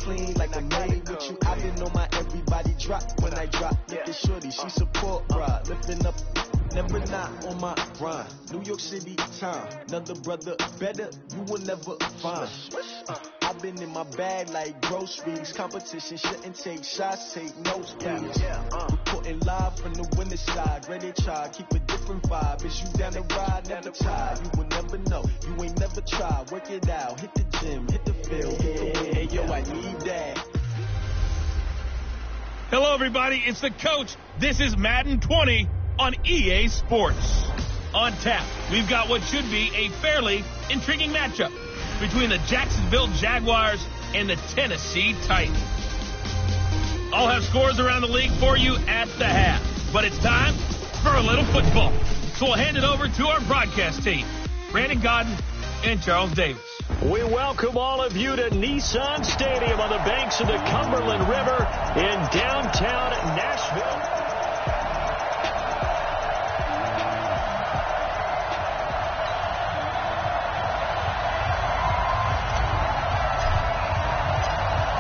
clean like a maid with you. I've been on my everybody drop when I drop. Look at shorty, she support ride, lifting up. Never not on my grind. New York City time. Another brother better, you will never find. I've been in my bag like groceries. Competition shouldn't take shots, take notes, please. Reporting live from the winter side. Ready to try, keep a different vibe. Is you down the ride, never tired. You will never know, you ain't never tried. Work it out, hit the gym, hit the field. Hey, yo, I need that. Hello, everybody. It's the coach. This is Madden 20 on EA Sports. On tap, we've got what should be a fairly intriguing matchup between the Jacksonville Jaguars and the Tennessee Titans. I'll have scores around the league for you at the half, but it's time for a little football. So we'll hand it over to our broadcast team, Brandon Godden and Charles Davis. We welcome all of you to Nissan Stadium on the banks of the Cumberland River in downtown Nashville.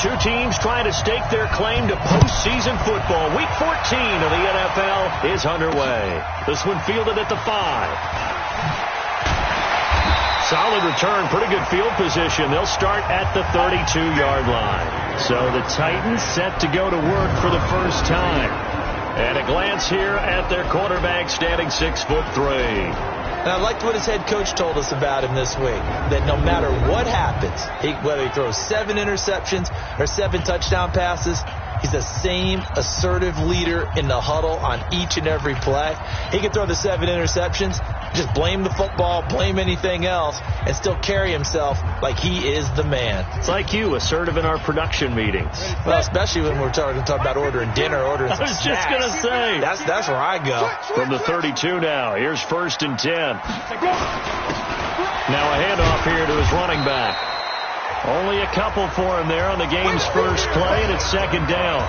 Two teams trying to stake their claim to postseason football. Week 14 of the NFL is underway. This one fielded at the 5. Solid return, pretty good field position. They'll start at the 32-yard line. So the Titans set to go to work for the first time. And a glance here at their quarterback standing 6'3". And I liked what his head coach told us about him this week, that no matter what happens, whether he throws 7 interceptions or 7 touchdown passes, he's the same assertive leader in the huddle on each and every play. He can throw the 7 interceptions, just blame the football, blame anything else, and still carry himself like he is the man. It's like you, assertive in our production meetings. Well, especially when we're talking about ordering dinner, ordering some snacks. I was just going to say. That's where I go. From the 32 now, here's 1st and 10. Now a handoff here to his running back. Only a couple for him there on the game's first play, and it's 2nd down.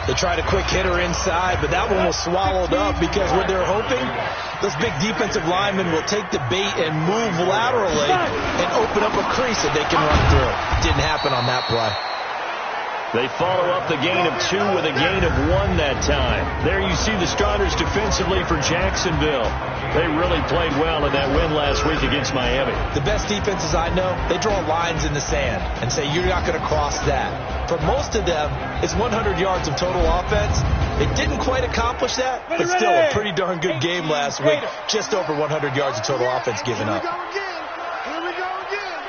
They tried a quick hitter inside, but that one was swallowed up because what they're hoping, those big defensive linemen will take the bait and move laterally and open up a crease that they can run through. Didn't happen on that play. They follow up the gain of 2 with a gain of 1 that time. There you see the starters defensively for Jacksonville. They really played well in that win last week against Miami. The best defenses I know, they draw lines in the sand and say you're not going to cross that. For most of them, it's 100 yards of total offense. They didn't quite accomplish that, but still a pretty darn good game last week. Just over 100 yards of total offense given up. Here we go again.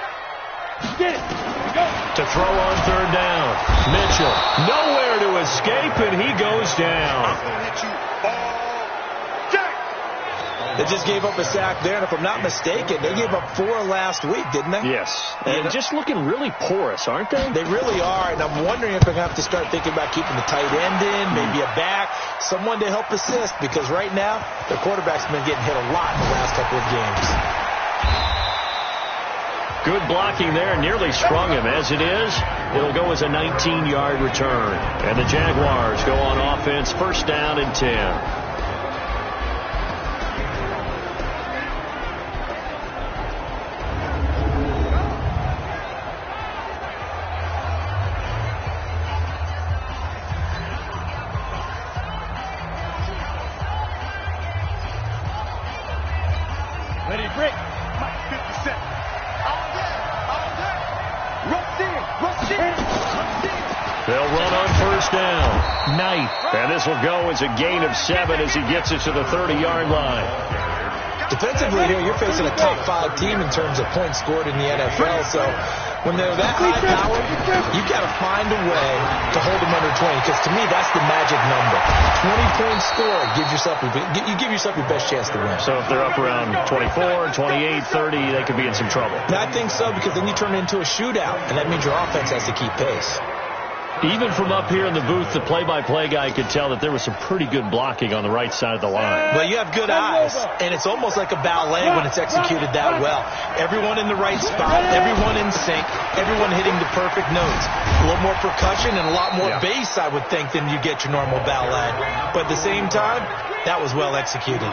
Get it. To throw on 3rd down. Mitchell, nowhere to escape, and he goes down. They just gave up a sack there, and if I'm not mistaken, they gave up 4 last week, didn't they? Yes. And just looking really porous, aren't they? They really are, and I'm wondering if they're going to have to start thinking about keeping the tight end in, maybe a back, someone to help assist, because right now, their quarterback's been getting hit a lot in the last couple of games. Good blocking there, nearly sprung him. As it is, it'll go as a 19-yard return. And the Jaguars go on offense, 1st down and 10. Ready, break. Mike, 50 seconds. They'll run on 1st down. Knight. And this will go as a gain of 7 as he gets it to the 30-yard line. Defensively here, you're facing a top 5 team in terms of points scored in the NFL, so when they're that high powered, you got to find a way to hold them under 20, because to me, that's the magic number. 20-point score, you give yourself your best chance to win. So if they're up around 24, 28, 30, they could be in some trouble. And I think so, because then you turn it into a shootout, and that means your offense has to keep pace. Even from up here in the booth, the play-by-play guy could tell that there was some pretty good blocking on the right side of the line. Well, you have good eyes, and it's almost like a ballet when it's executed that well. Everyone in the right spot, everyone in sync, everyone hitting the perfect notes. A little more percussion and a lot more bass, I would think, than you get your normal ballet. But at the same time, that was well executed.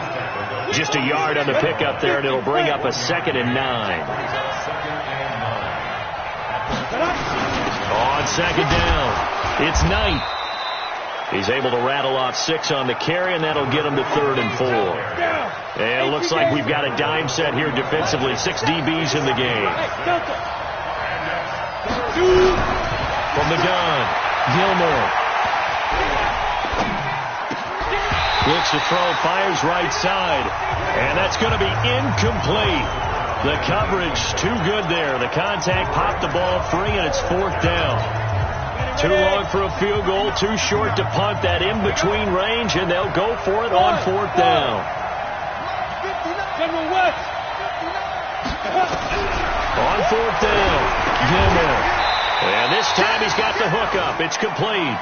Just a yard on the pickup there, and it'll bring up a 2nd and 9. On second down, it's Knight. He's able to rattle off 6 on the carry, and that'll get him to 3rd and 4. And it looks like we've got a dime set here defensively. 6 DBs in the game. From the gun, Gilmore. Looks to throw, fires right side. And that's going to be incomplete. The coverage too good there. The contact popped the ball free, and it's 4th down. Too long for a field goal, too short to punt. That in-between range, and they'll go for it on 4th down. On 4th down, Gilmore. And this time he's got the hook up. It's complete.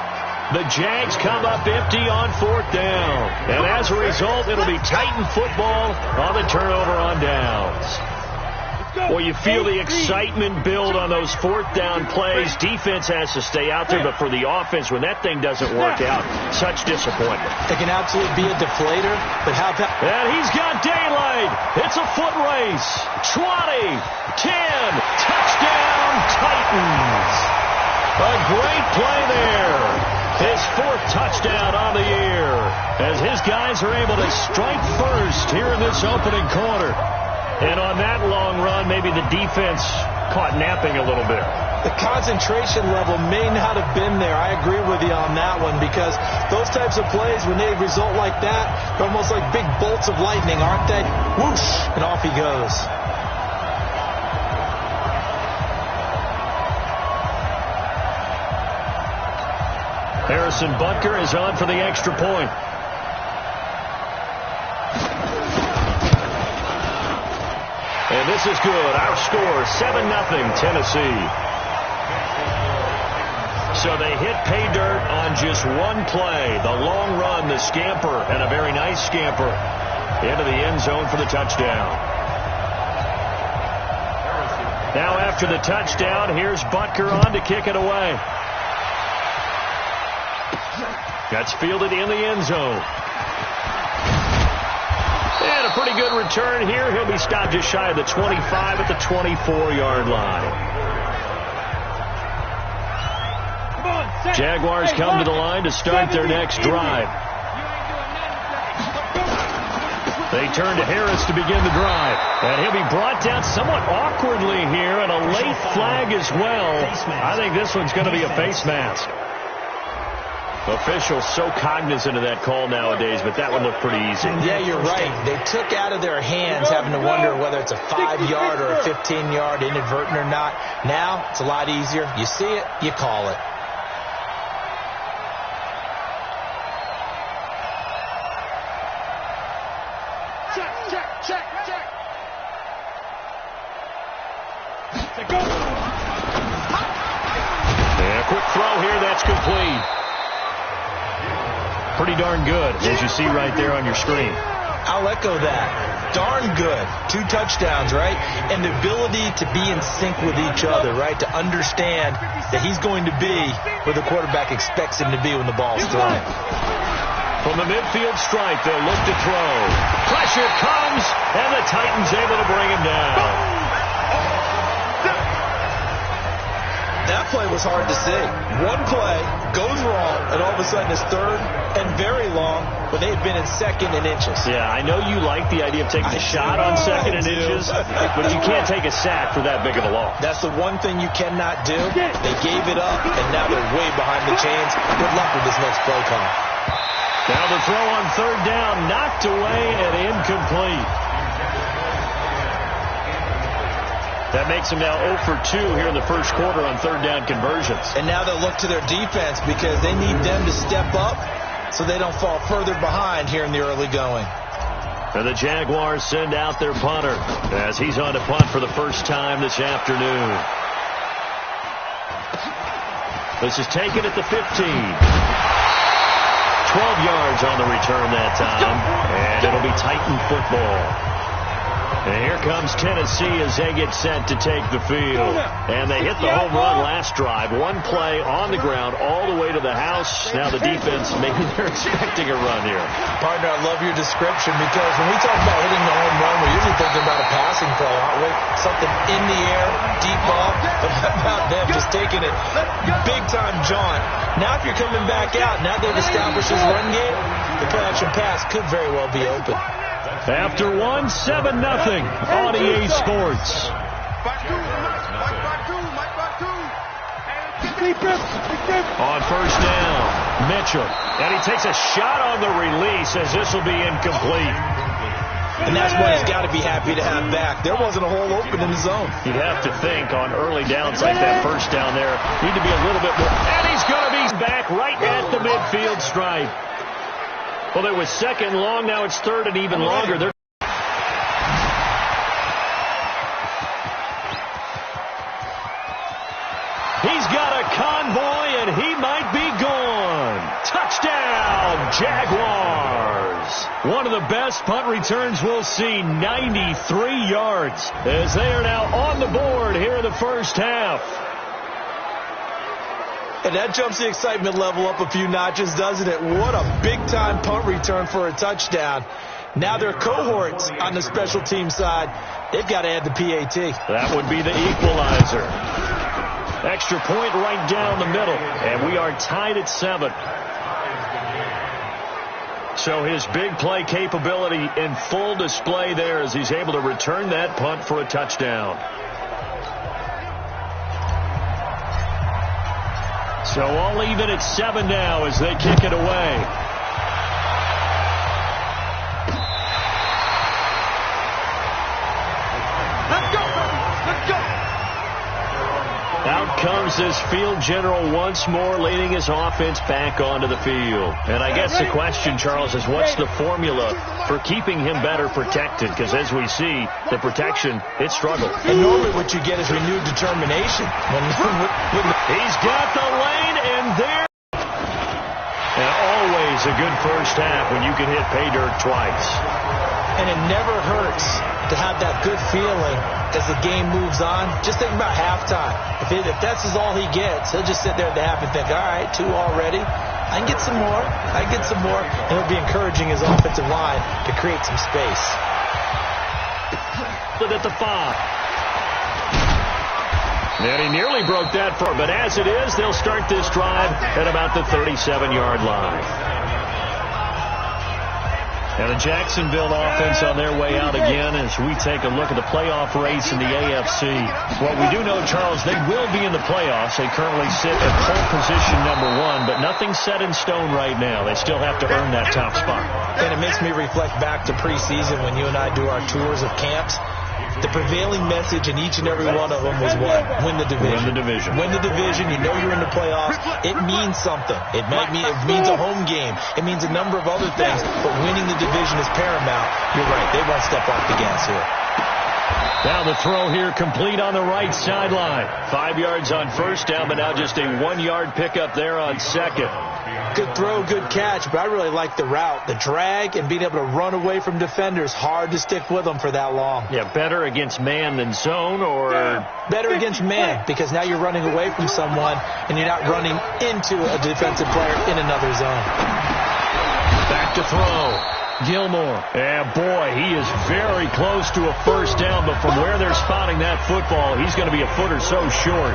The Jags come up empty on 4th down. And as a result, it'll be Titan football on the turnover on downs. Well, you feel the excitement build on those 4th down plays. Defense has to stay out there, but for the offense, when that thing doesn't work out, such disappointment. It can absolutely be a deflator, but how about... And he's got daylight. It's a foot race. 20, 10, touchdown Titans. A great play there. His 4th touchdown on the year as his guys are able to strike first here in this opening quarter. And on that long run, maybe the defense caught napping a little bit. The concentration level may not have been there. I agree with you on that one because those types of plays, when they result like that, they're almost like big bolts of lightning, aren't they? Whoosh, and off he goes. Harrison Butker is on for the extra point. And this is good. Our score, 7-0 Tennessee. So they hit pay dirt on just one play. The long run, the scamper, and a very nice scamper into the end zone for the touchdown. Now after the touchdown, here's Butker on to kick it away. That's fielded in the end zone. And a pretty good return here. He'll be stopped just shy of the 25 at the 24-yard line. Jaguars come to the line to start their next drive. They turn to Harris to begin the drive. And he'll be brought down somewhat awkwardly here, and a late flag as well. I think this one's going to be a face mask. Officials so cognizant of that call nowadays, but that one looked pretty easy. Yeah, you're right. They took out of their hands having to wonder whether it's a 5-yard or a 15-yard inadvertent or not. Now, it's a lot easier. You see it, you call it. Check. And a quick throw here, that's complete. Pretty darn good, as you see right there on your screen. I'll echo that. Darn good. 2 touchdowns, right? And the ability to be in sync with each other, right? To understand that he's going to be where the quarterback expects him to be when the ball's thrown. From the midfield stripe, they'll look to throw. Pressure comes, and the Titans able to bring him down. That play was hard to see. One play goes wrong, and all of a sudden it's 3rd and very long when they had been in 2nd and inches. Yeah, I know you like the idea of taking a shot on 2nd and inches, but you can't take a sack for that big of a loss. That's the one thing you cannot do. They gave it up, and now they're way behind the chains. Good luck with this next play call. Now the throw on 3rd down, knocked away and incomplete. That makes them now 0 for 2 here in the first quarter on 3rd down conversions. And now they'll look to their defense because they need them to step up so they don't fall further behind here in the early going. And the Jaguars send out their punter as he's on to punt for the first time this afternoon. This is taken at the 15. 12 yards on the return that time, and it'll be Titan football. And here comes Tennessee as they get set to take the field. And they hit the home run last drive. One play on the ground all the way to the house. Now the defense, maybe they're expecting a run here. Partner, I love your description because when we talk about hitting the home run, we're usually thinking about a passing play, aren't we? Something in the air, deep ball. But how about them just taking it big-time jaunt? Now if you're coming back out, now they've established this run game, the play-action pass could very well be open. After 1, 7-0 on EA Sports. On first down, Mitchell. And he takes a shot on the release as this will be incomplete. And that's what he's got to be happy to have back. There wasn't a hole open in the zone. You'd have to think on early downs like that first down there, need to be a little bit more. And he's going to be back right at the midfield stripe. Well, it was second long. Now it's third and even longer. He's got a convoy, and he might be gone. Touchdown, Jaguars. One of the best punt returns we'll see, 93 yards, as they are now on the board here in the first half. And that jumps the excitement level up a few notches, doesn't it? What a big-time punt return for a touchdown. Now their cohorts on the special team side, they've got to add the PAT. That would be the equalizer. Extra point right down the middle, and we are tied at 7. So his big play capability in full display there as he's able to return that punt for a touchdown. So all even at 7 now as they kick it away. Let's go, let's go. Out comes this field general once more, leading his offense back onto the field. And I guess the question, Charles, is what's the formula for keeping him better protected? Because as we see, the protection, it struggled. And normally what you get is renewed determination. He's got the lane, and there. And always a good first half when you can hit pay dirt twice. And it never hurts to have that good feeling as the game moves on. Just think about halftime. If that's all he gets, he'll just sit there at the half and think, all right, 2 already. I can get some more. I can get some more. And he'll be encouraging his offensive line to create some space. At the 5. And he nearly broke that far, but as it is, they'll start this drive at about the 37-yard line. And the Jacksonville offense on their way out again as we take a look at the playoff race in the AFC. What we do know, Charles, they will be in the playoffs. They currently sit at pole position number 1, but nothing's set in stone right now. They still have to earn that top spot. And it makes me reflect back to preseason when you and I do our tours of camps. The prevailing message in each and every one of them was what? Win the division. Win the division. Win the division. You know you're in the playoffs. It means something. It means a home game. It means a number of other things. But winning the division is paramount. You're right. They won't step off the gas here. Now the throw here complete on the right sideline. 5 yards on first down, but now just a 1-yard pickup there on second. Good throw, good catch, but I really like the route. The drag and being able to run away from defenders, hard to stick with them for that long. Yeah, better against man than zone, or? Better against man, because now you're running away from someone and you're not running into a defensive player in another zone. Back to throw. Gilmore. Yeah, boy, he is very close to a first down, but from where they're spotting that football, he's going to be a foot or so short.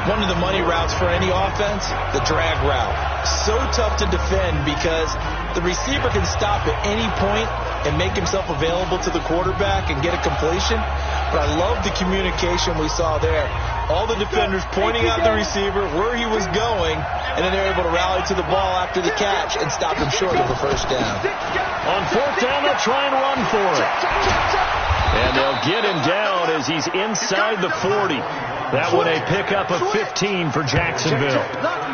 One of the money routes for any offense, the drag route. So tough to defend because the receiver can stop at any point and make himself available to the quarterback and get a completion. But I love the communication we saw there. All the defenders pointing out the receiver, where he was going, and then they're able to rally to the ball after the catch and stop him short of a first down. On fourth down, they'll try and run for it. And they'll get him down as he's inside the 40. That one a pickup of 15 for Jacksonville.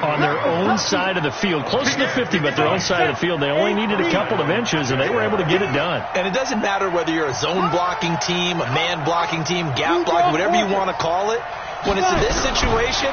On their own side of the field. Close to the 50, but their own side of the field. They only needed a couple of inches, and they were able to get it done. And it doesn't matter whether you're a zone blocking team, a man blocking team, gap blocking, whatever you want to call it. When it's in this situation,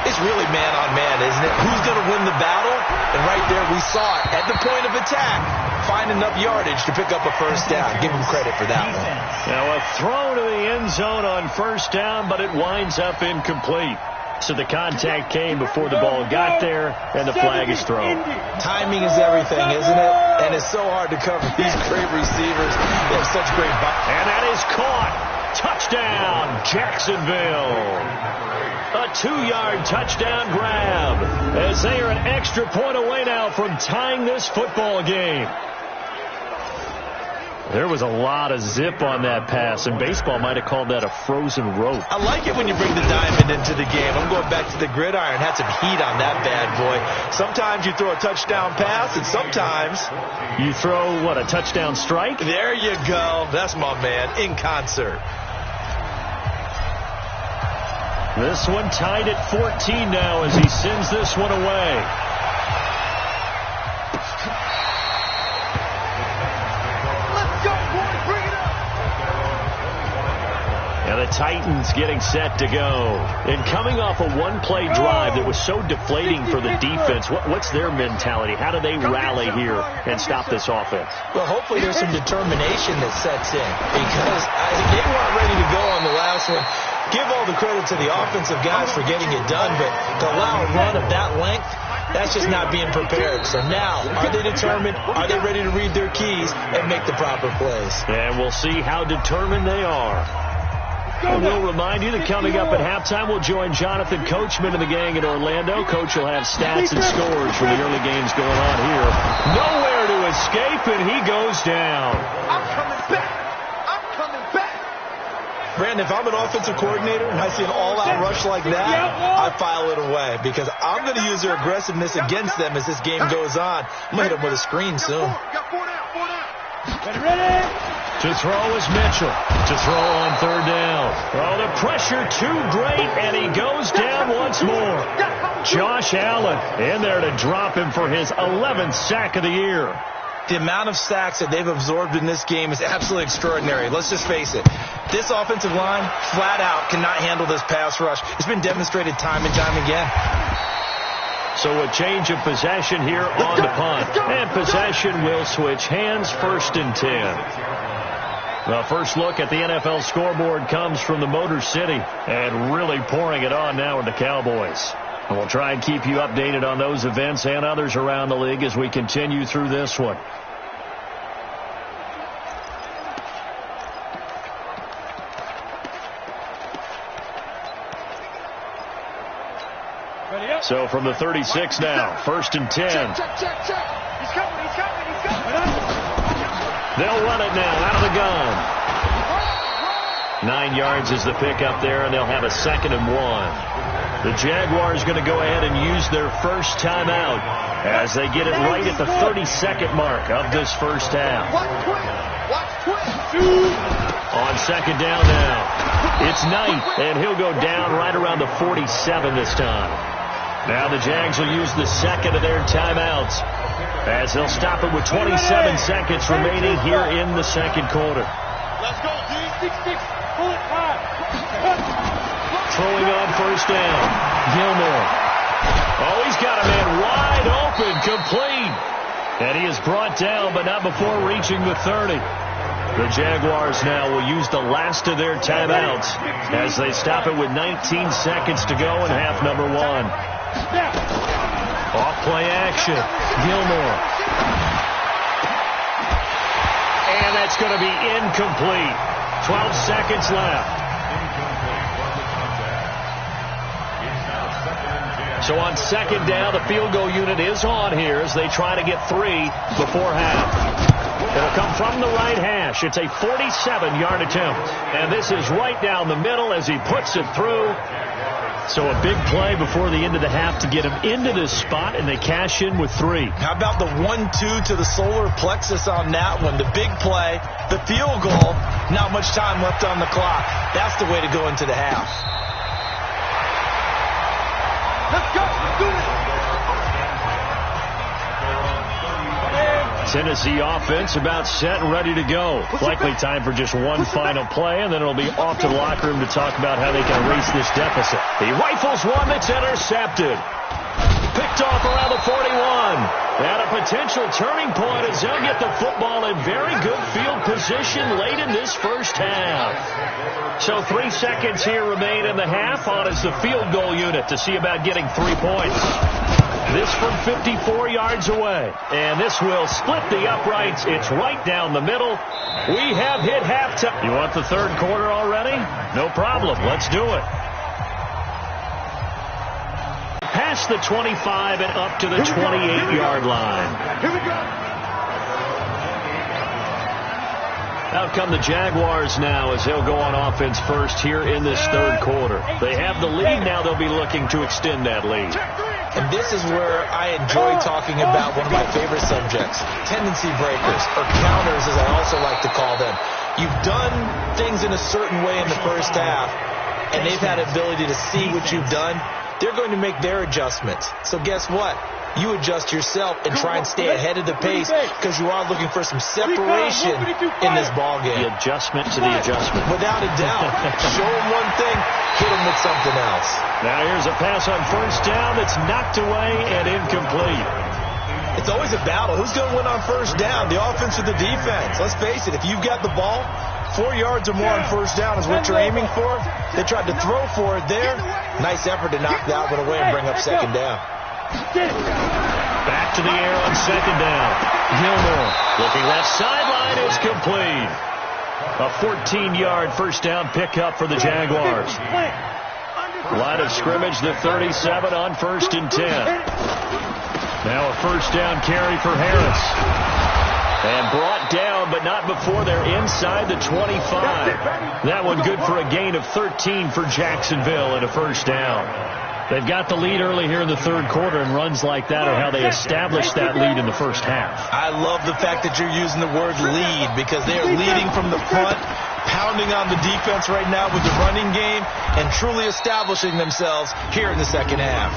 It's really man-on-man, isn't it? Who's going to win the battle? And right there we saw it. At the point of attack, find enough yardage to pick up a first down. Give him credit for that one. Now a throw to the end zone on first down, but it winds up incomplete. So the contact came before the ball got there, and the flag is thrown. Timing is everything, isn't it? And it's so hard to cover these great receivers. They have such great bodies. And that is caught. Touchdown, Jacksonville. A 2-yard touchdown grab, as they are an extra point away now from tying this football game. There was a lot of zip on that pass, and baseball might have called that a frozen rope. I like it when you bring the diamond into the game. I'm going back to the gridiron. Had some heat on that bad boy. Sometimes you throw a touchdown pass, and sometimes you throw, what, a touchdown strike? There you go. That's my man, in concert. This one tied at 14 now as he sends this one away. And the Titans getting set to go. And coming off a one-play drive that was so deflating for the defense, what's their mentality? How do they rally here and stop this offense? Well, hopefully there's some determination that sets in, because they weren't ready to go on the last one. Give all the credit to the offensive guys for getting it done, but to allow a run of that length, that's just not being prepared. So now, are they determined? Are they ready to read their keys and make the proper plays? And we'll see how determined they are. And we'll remind you that coming up at halftime, we'll join Jonathan Coachman and the gang in Orlando. Coach will have stats and scores from the early games going on here. Nowhere to escape, and he goes down. I'm coming back. I'm coming back. Brandon, if I'm an offensive coordinator and I see an all-out rush like that, I file it away, because I'm going to use their aggressiveness against them as this game goes on. I'm going to hit them with a screen soon. Got 4 down. Ready? To throw is Mitchell. To throw on third down. Oh, the pressure too great, and he goes down once more. Josh Allen in there to drop him for his 11th sack of the year. The amount of sacks that they've absorbed in this game is absolutely extraordinary. Let's just face it. This offensive line, flat out, cannot handle this pass rush. It's been demonstrated time and time again. So a change of possession here on the punt. And possession will switch hands, 1st and 10. The first look at the NFL scoreboard comes from the Motor City, and really pouring it on now with the Cowboys. And we'll try and keep you updated on those events and others around the league as we continue through this one. So from the 36 now, 1st and 10. Check. He's coming. They'll run it now out of the gun. 9 yards is the pickup there, and they'll have a 2nd and 1. The Jaguars going to go ahead and use their first timeout as they get it right at the 32nd mark of this first half. On 2nd down now, it's Knight, and he'll go down right around the 47 this time. Now the Jags will use the 2nd of their timeouts as they'll stop it with 27 seconds remaining here in the 2nd quarter. Let's go, D. 6. Pull it 5. Throwing on 1st down, Gilmore. Oh, he's got a man wide open, complete. And he is brought down, but not before reaching the 30. The Jaguars now will use the last of their timeouts as they stop it with 19 seconds to go in half number 1. Off play action, Gilmore. And that's going to be incomplete. 12 seconds left. So on 2nd down, the field goal unit is on here as they try to get 3 before half. It'll come from the right hash. It's a 47-yard attempt. And this is right down the middle as he puts it through. So a big play before the end of the half to get him into this spot, and they cash in with 3. How about the 1-2 to the solar plexus on that one? The big play, the field goal, not much time left on the clock. That's the way to go into the half. Let's go. Let's do it. Tennessee offense about set and ready to go. Likely time for just one final play, and then it'll be off to the locker room to talk about how they can erase this deficit. He rifles one that's intercepted. Picked off around the 41. And a potential turning point as they'll get the football in very good field position late in this first half. So 3 seconds here remain in the half on as the field goal unit to see about getting 3 points. This from 54 yards away. And this will split the uprights. It's right down the middle. We have hit halftime. You want the third quarter already? No problem. Let's do it. Past the 25 and up to the 28-yard line. Here we go. Out come the Jaguars now as they'll go on offense first here in this third quarter. They have the lead. Now they'll be looking to extend that lead. And this is where I enjoy talking about one of my favorite subjects, tendency breakers, or counters as I also like to call them. You've done things in a certain way in the first half, and they've had ability to see what you've done. They're going to make their adjustments. So guess what? You adjust yourself and try and stay ahead of the pace because you are looking for some separation in this ball game. The adjustment to the adjustment. Without a doubt. Show them one thing, hit them with something else. Now here's a pass on first down that's knocked away and incomplete. It's always a battle. Who's going to win on first down, the offense or the defense? Let's face it, if you've got the ball, 4 yards or more on first down is what you're aiming for. They tried to throw for it there. Nice effort to knock that one away and bring up second down. Back to the air on second down. Gilmore looking left sideline. It's complete. A 14-yard first down pickup for the Jaguars. Line of scrimmage, the 37 on 1st and 10. Now a first down carry for Harris. And brought down, but not before they're inside the 25. That one good for a gain of 13 for Jacksonville and a first down. They've got the lead early here in the third quarter, and runs like that are how they established that lead in the first half. I love the fact that you're using the word lead because they are leading from the front, pounding on the defense right now with the running game, and truly establishing themselves here in the second half.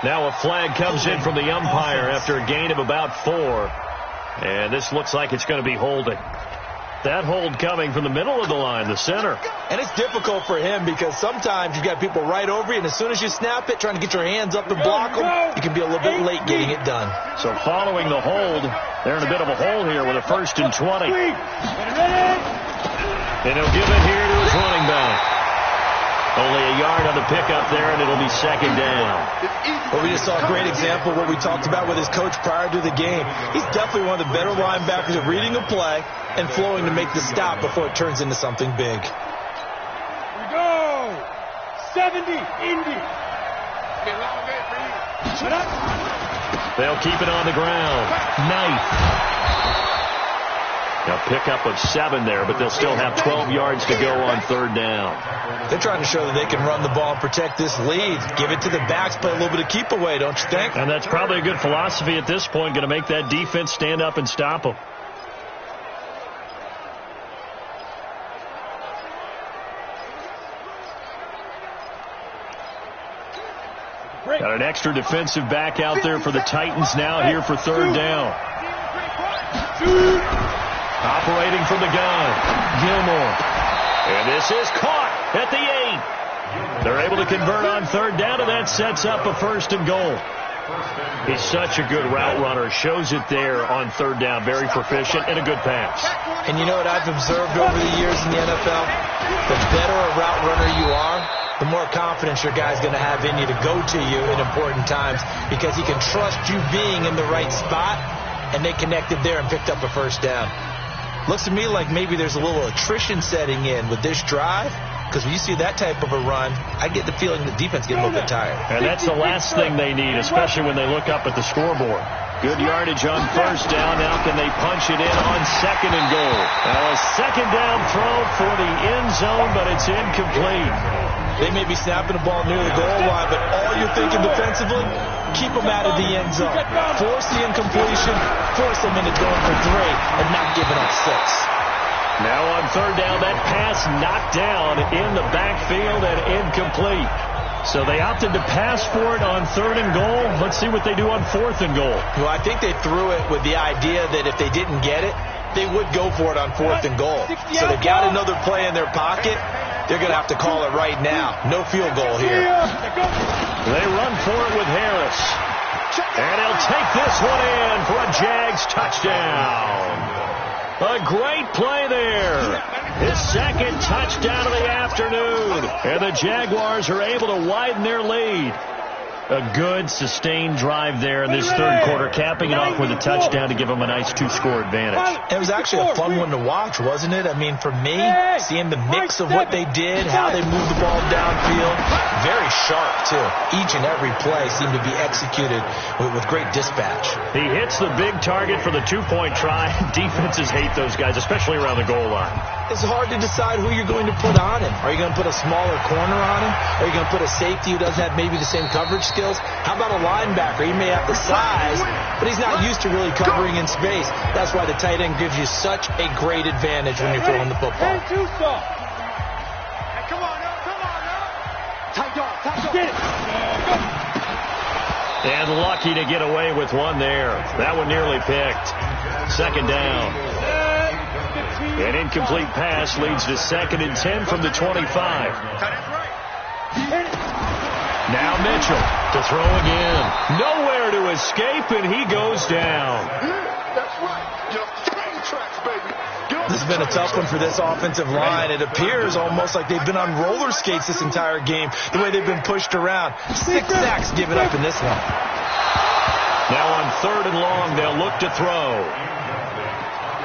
Now a flag comes in from the umpire after a gain of about 4. And this looks like it's going to be holding. That hold coming from the middle of the line, the center. And it's difficult for him because sometimes you've got people right over you, and as soon as you snap it, trying to get your hands up and block them, you can be a little bit late getting it done. So following the hold, they're in a bit of a hole here with a 1st and 20. And he'll give it here to his running back. Only a yard on the pickup there, and it'll be second down. Well, we just saw a great example of what we talked about with his coach prior to the game. He's definitely one of the better linebackers at reading a play and flowing to make the stop before it turns into something big. Here we go. 70, Indy. Shut up. They'll keep it on the ground. Knife. A pickup of 7 there, but they'll still have 12 yards to go on third down. They're trying to show that they can run the ball and protect this lead. Give it to the backs, play a little bit of keep away, don't you think? And that's probably a good philosophy at this point, going to make that defense stand up and stop them. Got an extra defensive back out there for the Titans now here for third down. Operating from the gun, Gilmore. And this is caught at the 8. They're able to convert on third down, and that sets up a 1st and goal. He's such a good route runner. Shows it there on third down. Very proficient and a good pass. And you know what I've observed over the years in the NFL? The better a route runner you are, the more confidence your guy's going to have in you to go to you in important times because he can trust you being in the right spot, and they connected there and picked up a first down. Looks to me like maybe there's a little attrition setting in with this drive because when you see that type of a run, I get the feeling the defense getting a little bit tired. And that's the last thing they need, especially when they look up at the scoreboard. Good yardage on first down. Now can they punch it in on 2nd and goal? Now a second down throw for the end zone, but it's incomplete. They may be snapping the ball near the goal line, but all you're thinking defensively, keep them out of the end zone. Force the incompletion, force them into going for 3 and not giving up 6. Now on third down, that pass knocked down in the backfield and incomplete. So they opted to pass for it on 3rd and goal. Let's see what they do on 4th and goal. Well, I think they threw it with the idea that if they didn't get it, they would go for it on 4th and goal. So they've got another play in their pocket. They're going to have to call it right now. No field goal here. They run for it with Harris. And he'll take this one in for a Jags touchdown. A great play there. His 2nd touchdown of the afternoon. And the Jaguars are able to widen their lead. A good, sustained drive there in this 3rd quarter, capping it off with a touchdown to give them a nice 2-score advantage. It was actually a fun one to watch, wasn't it? I mean, for me, seeing the mix of what they did, how they moved the ball downfield, very sharp, too. Each and every play seemed to be executed with great dispatch. He hits the big target for the 2-point try. Defenses hate those guys, especially around the goal line. It's hard to decide who you're going to put on him. Are you going to put a smaller corner on him? Are you going to put a safety who doesn't have maybe the same coverage skills? How about a linebacker? He may have the size, but he's not used to really covering in space. That's why the tight end gives you such a great advantage when you're throwing the football. Come on, tight dog. Get it. And lucky to get away with one there. That one nearly picked. 2nd down. An incomplete pass leads to 2nd and 10 from the 25. Now Mitchell to throw again. Nowhere to escape, and he goes down. This has been a tough one for this offensive line. It appears almost like they've been on roller skates this entire game, the way they've been pushed around. 6 sacks given up in this one. Now on 3rd and long, they'll look to throw.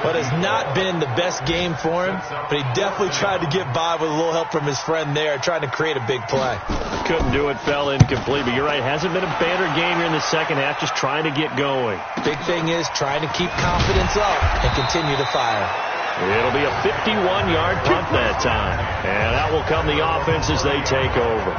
But it's not been the best game for him, but he definitely tried to get by with a little help from his friend there, trying to create a big play. Couldn't do it, fell incomplete, but you're right, hasn't been a better game here in the 2nd half, just trying to get going. Big thing is trying to keep confidence up and continue to fire. It'll be a 51-yard punt that time, and that will come the offense as they take over.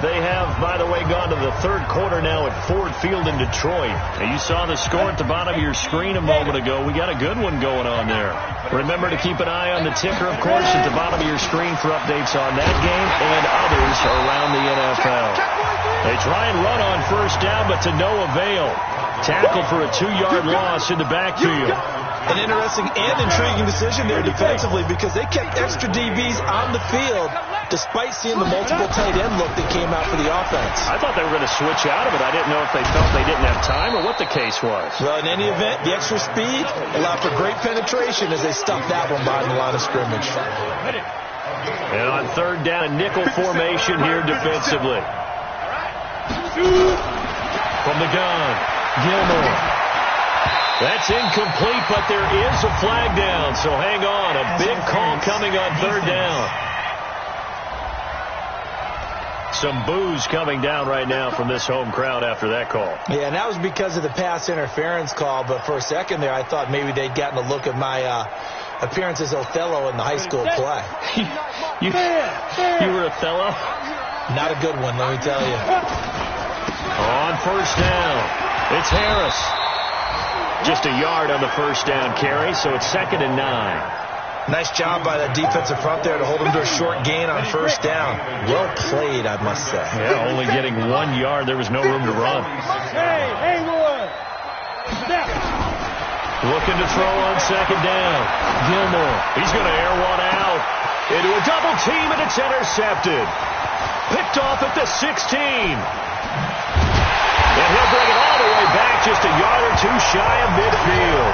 They have, by the way, gone to the 3rd quarter now at Ford Field in Detroit. And you saw the score at the bottom of your screen a moment ago. We got a good one going on there. Remember to keep an eye on the ticker, of course, at the bottom of your screen for updates on that game and others around the NFL. They try and run on 1st down, but to no avail. Tackled for a 2-yard loss in the backfield. An interesting and intriguing decision there defensively because they kept extra DBs on the field despite seeing the multiple tight end look that came out for the offense. I thought they were going to switch out of it. I didn't know if they felt they didn't have time or what the case was. Well, in any event, the extra speed allowed for great penetration as they stuffed that one behind the line of scrimmage. And on 3rd down, a nickel formation here defensively. From the gun, Gilmore. That's incomplete, but there is a flag down, so hang on. A big call coming on 3rd down. Some boos coming down right now from this home crowd after that call. Yeah, and that was because of the pass interference call, but for a second there I thought maybe they'd gotten a look at my appearance as Othello in the high school play. You were Othello? Not a good one, let me tell you. On 1st down, it's Harris. Just a yard on the 1st down carry, so it's 2nd and 9. Nice job by that defensive front there to hold him to a short gain on 1st down. Well played, I must say. Yeah, only getting 1 yard. There was no room to run. Hey, Looking to throw on 2nd down. Gilmore, he's going to air one out. Into a double team, and it's intercepted. Picked off at the 16. And he'll bring it all the way back, just a yard or 2 shy of midfield.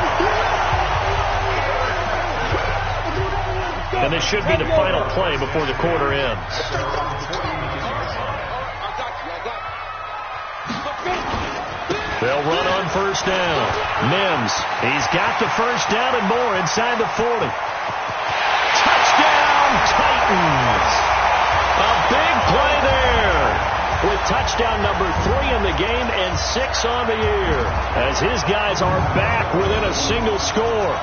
And this should be the final play before the quarter ends. They'll run on 1st down. Mims, he's got the 1st down and more inside the 40. Touchdown, Titans! A big play there, with touchdown number 3 in the game and 6 on the year, as his guys are back within a single score.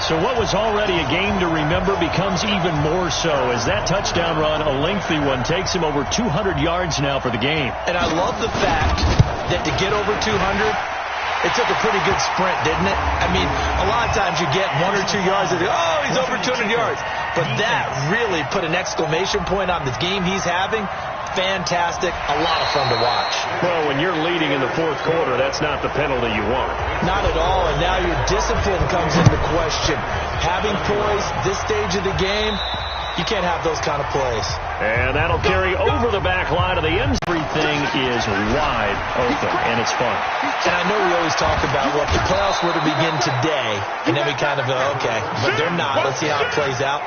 So what was already a game to remember becomes even more so as that touchdown run, a lengthy one, takes him over 200 yards now for the game. And I love the fact that to get over 200, it took a pretty good sprint, didn't it? I mean, a lot of times you get 1 or 2 yards and oh, he's over 200 yards. but that really put an exclamation point on the game he's having. Fantastic. A lot of fun to watch. Well, when you're leading in the fourth quarter, that's not the penalty you want. Not at all, and now your discipline comes into question. Having poise this stage of the game, you can't have those kind of plays. And that'll carry over the back line of the end. Everything is wide open, and it's fun. And I know we always talk about, well, if the playoffs were to begin today, and then we kind of go, okay, but they're not. Let's see how it plays out.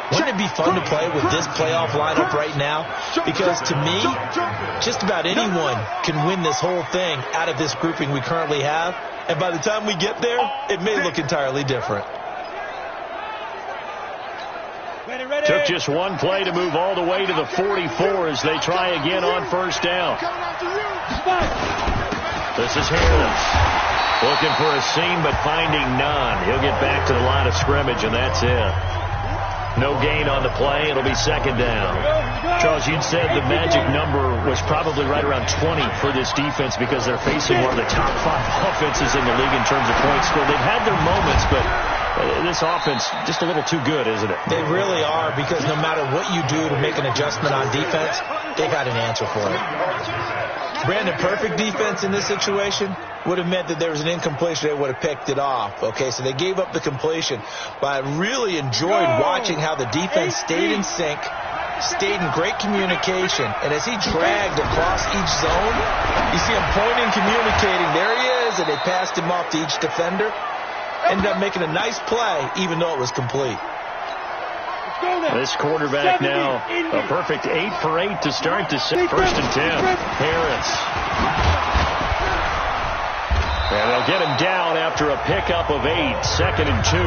Wouldn't it be fun to play with this playoff lineup right now? Because to me, just about anyone can win this whole thing out of this grouping we currently have. And by the time we get there, it may look entirely different. Took just one play to move all the way to the 44 as they try again on first down. This is Harris. Looking for a seam, but finding none. He'll get back to the line of scrimmage, and that's it. No gain on the play. It'll be second down. Charles, you'd said the magic number was probably right around 20 for this defense because they're facing one of the top 5 offenses in the league in terms of points scored. They've had their moments, but this offense just a little too good, isn't it? They really are, because no matter what you do to make an adjustment on defense, they got an answer for it. Brandon, perfect defense in this situation would have meant that there was an incompletion. They would have picked it off. Okay, so they gave up the completion. But I really enjoyed watching how the defense stayed in sync, stayed in great communication. And as he dragged across each zone, you see him pointing, communicating. There he is, and they passed him off to each defender. Ended up making a nice play, even though it was complete. This quarterback now, a perfect 8 for 8 to start the first and 10. Harris. And they'll get him down after a pickup of 8, second and 2.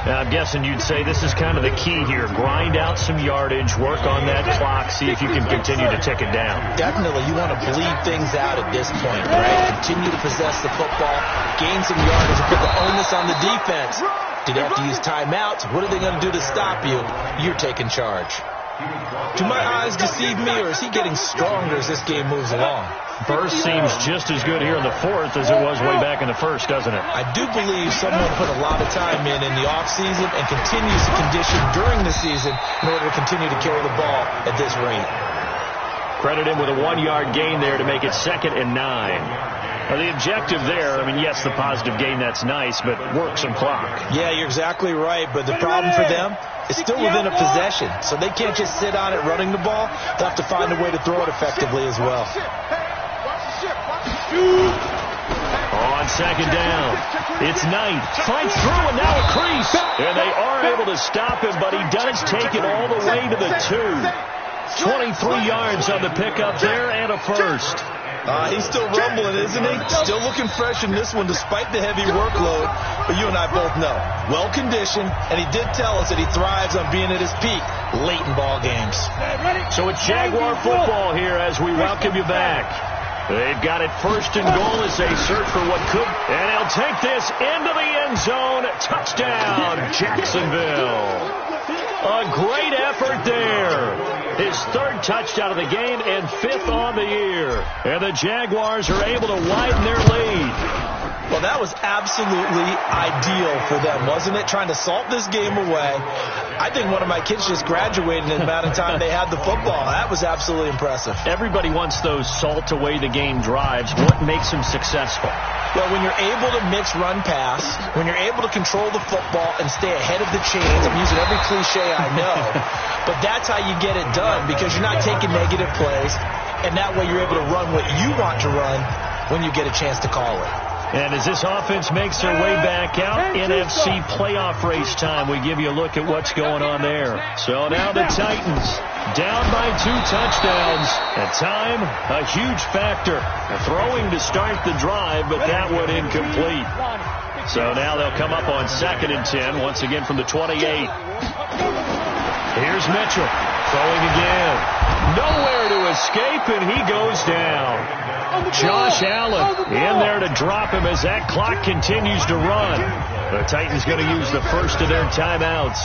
Now, I'm guessing you'd say this is kind of the key here. Grind out some yardage, work on that clock, see if you can continue to tick it down. Definitely. You want to bleed things out at this point, right? Continue to possess the football, gain some yardage, and put the onus on the defense. Do they have to use timeouts? What are they going to do to stop you? You're taking charge. Do my eyes deceive me, or is he getting stronger as this game moves along? Burst seems just as good here in the fourth as it was way back in the first, doesn't it? I do believe someone put a lot of time in the offseason and continues to condition during the season in order to continue to carry the ball at this rate. Credit him with a 1-yard gain there to make it second and 9. Now, the objective there, I mean, yes, the positive gain, that's nice, but work some clock. Yeah, you're exactly right, but the problem for them is still within a possession, so they can't just sit on it running the ball. They'll have to find a way to throw it effectively as well. On second down, it's Knight. Finds through, and now a crease. And they are able to stop him, but he does take it all the way to the 2. 23 yards on the pickup there and a first. He's still rumbling, isn't he? Still looking fresh in this one despite the heavy workload. But you and I both know, well-conditioned, and he did tell us that he thrives on being at his peak late in ball games. So it's Jaguar football here as we welcome you back. They've got it first and goal as they search for what could. And he'll take this into the end zone. Touchdown, Jacksonville. A great effort there. His 3rd touchdown of the game and 5th on the year. And the Jaguars are able to widen their lead. Well, that was absolutely ideal for them, wasn't it? Trying to salt this game away. I think one of my kids just graduated in the amount of time they had the football. That was absolutely impressive. Everybody wants those salt away the game drives. What makes them successful? Well, when you're able to mix run-pass, when you're able to control the football and stay ahead of the chains, I'm using every cliche I know, but that's how you get it done, because you're not taking negative plays, and that way you're able to run what you want to run when you get a chance to call it. And as this offense makes their way back out, NFC playoff race time, we give you a look at what's going on there. So now the Titans down by 2 touchdowns. And time, a huge factor. Throwing to start the drive, but that one incomplete. So now they'll come up on 2nd and 10, once again from the 28. Here's Mitchell, throwing again. Nowhere to escape, and he goes down. Josh Allen in there to drop him as that clock continues to run. The Titans going to use the first of their timeouts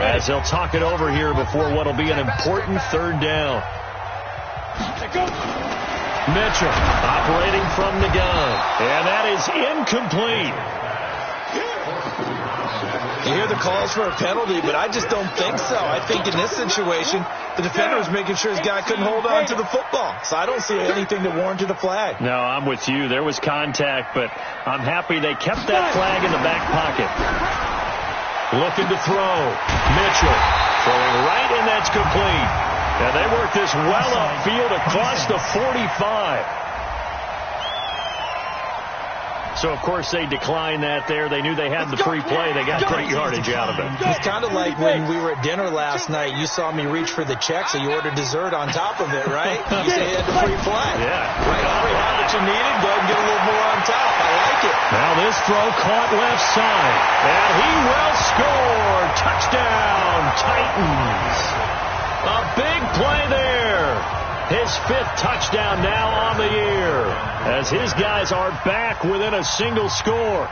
as they'll talk it over here before what will be an important 3rd down. Mitchell operating from the gun, and that is incomplete. You hear the calls for a penalty, but I just don't think so. I think in this situation, the defender was making sure his guy couldn't hold on to the football. So I don't see anything that warranted a flag. No, I'm with you. There was contact, but I'm happy they kept that flag in the back pocket. Looking to throw. Mitchell throwing right, and that's complete. And they work this well upfield across the 45. So, of course, they declined that there. They knew they had the free play. They got great yardage out of it. It's kind of like when we were at dinner last night. You saw me reach for the check, so you ordered dessert on top of it, right? You say you had the free play. Yeah. Right, Henry, had what you needed. Go ahead and get a little more on top. I like it. Now this throw caught left side. And he will score. Touchdown, Titans. A big play there. His 5th touchdown now on the year as his guys are back within a single score.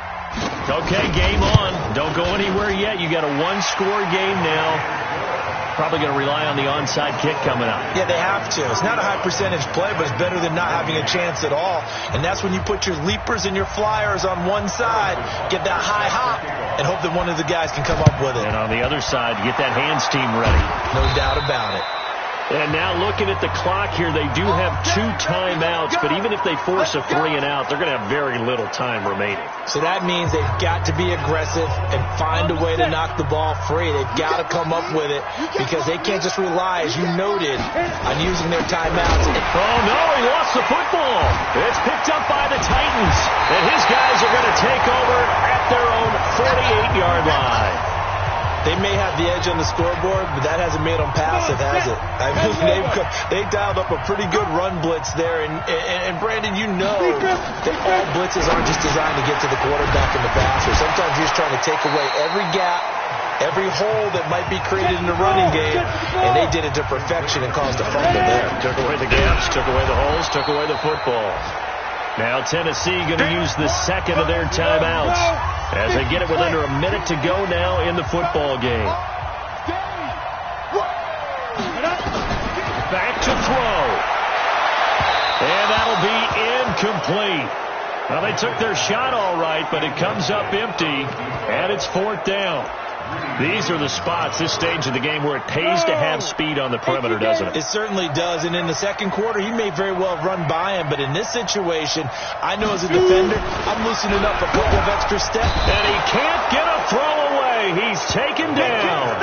Okay, game on. Don't go anywhere yet. You got a 1-score game now. Probably going to rely on the onside kick coming up. Yeah, they have to. It's not a high percentage play, but it's better than not having a chance at all. And that's when you put your leapers and your flyers on one side, get that high hop, and hope that one of the guys can come up with it. And on the other side, get that hands team ready. No doubt about it. And now looking at the clock here, they do have 2 timeouts, but even if they force a 3 and out, they're going to have very little time remaining. So that means they've got to be aggressive and find a way to knock the ball free. They've got to come up with it because they can't just rely, as you noted, on using their timeouts. Oh, no, he lost the football. It's picked up by the Titans, and his guys are going to take over at their own 48-yard line. They may have the edge on the scoreboard, but that hasn't made them passive, has it? I mean, they dialed up a pretty good run blitz there. And Brandon, you know that all blitzes aren't just designed to get to the quarterback and the passer. Sometimes you're just trying to take away every gap, every hole that might be created in the running game, and they did it to perfection and caused a fumble there. Took away the gaps, took away the holes, took away the football. Now Tennessee going to use the second of their timeouts as they get it with under a minute to go now in the football game. Back to throw. And that'll be incomplete. Well, they took their shot all right, but it comes up empty, and it's 4th down. These are the spots, this stage of the game, where it pays to have speed on the perimeter, doesn't it? It certainly does. And in the second quarter, he may very well run by him. But in this situation, I know as a defender, I'm loosening up a couple of extra steps. And he can't get a throw away. He's taken down.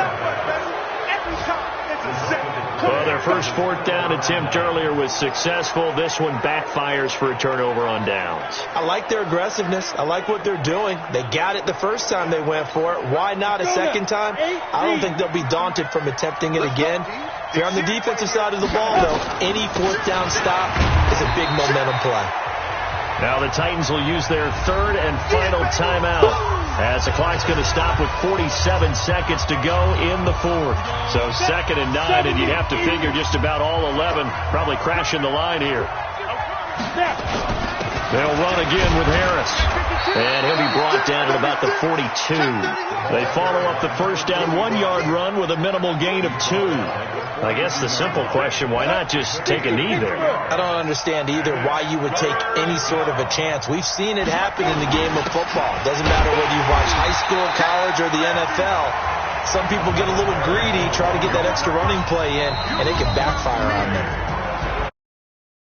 Well, their first 4th down attempt earlier was successful. This one backfires for a turnover on downs. I like their aggressiveness. I like what they're doing. They got it the first time they went for it. Why not a second time? I don't think they'll be daunted from attempting it again. If you're on the defensive side of the ball, though, any 4th down stop is a big momentum play. Now the Titans will use their 3rd and final timeout as the clock's going to stop with 47 seconds to go in the 4th. So 2nd and 9, and you'd have to figure just about all 11 probably crashing the line here. They'll run again with Harris. And he'll be brought down at about the 42. They follow up the first down 1-yard run with a minimal gain of 2. I guess the simple question, why not just take a knee there? I don't understand either why you would take any sort of a chance. We've seen it happen in the game of football. Doesn't matter whether you watch high school, college, or the NFL. Some people get a little greedy, try to get that extra running play in, and it can backfire on them.